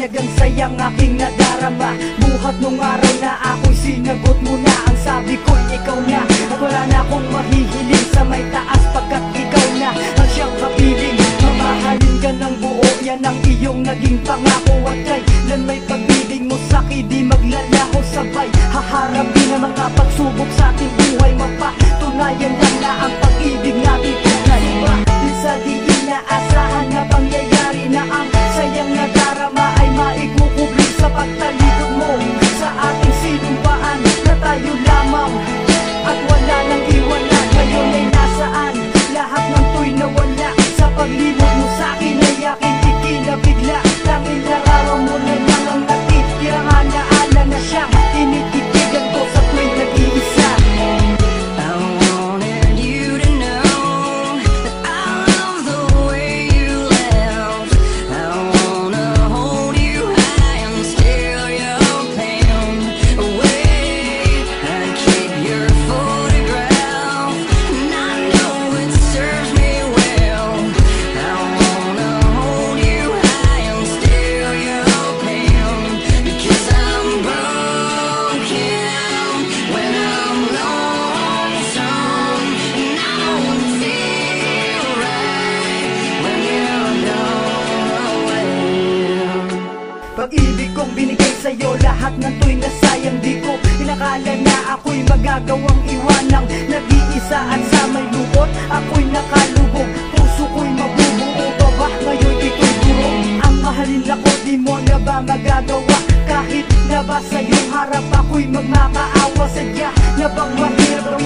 Talagang sayang aking nadarama. Buhat nung araw na ako'y sinagot mo na. Ang sabi ko'y ikaw na, at wala na akong mahihiling sa may taas, pagkat ikaw na ang siyang kapiling. Mamahalin ka ng buo, yan ang iyong naging pangako. At kailan may pag-ibig mo sa'kin, di maglalaho sabay. Haharapin ang mga pagsubok sa ating buhay, mapatunayan lang na ang pag-ibig natin tunay. Dahil sa di inaasahan na pangyayari, na ang sayang nadarama ay maikukubli sa pagtalikod mo sa ating sinumpaan na tayo lamang at wala nang iwanan. Ngayon ay nasaan? Lahat ng to'y nawala sa paglimot mo sa'kin ay aking ikinabigla. Tanging larawan mo na lang ang natitira, alaala na siyang tinititigan ko sa tuwing nag-iisa. I wanted you to know that I love the way you laugh. I wanna hold you high and steal your pain away. I'd keep your photograph, and I know it serves me well. I wanna hold you high and steal your pain, because I'm broken when I'm lonesome, and I don't feel right when you're gone away. Pag-ibig kong binigay sa'yo, lahat ng to'y nasayang. Di ko inakala na ako'y magagawang iwanang nag-iisa at sa may lungkot ako'y nakalubog. Puso ko'y mabubuo pa ba ngayon ito'y guro? Ang mahalin ako, di mo na ba magagawa? Kahit na ba sa iyong harap ako'y magmakaawa, sadya na bang mahirap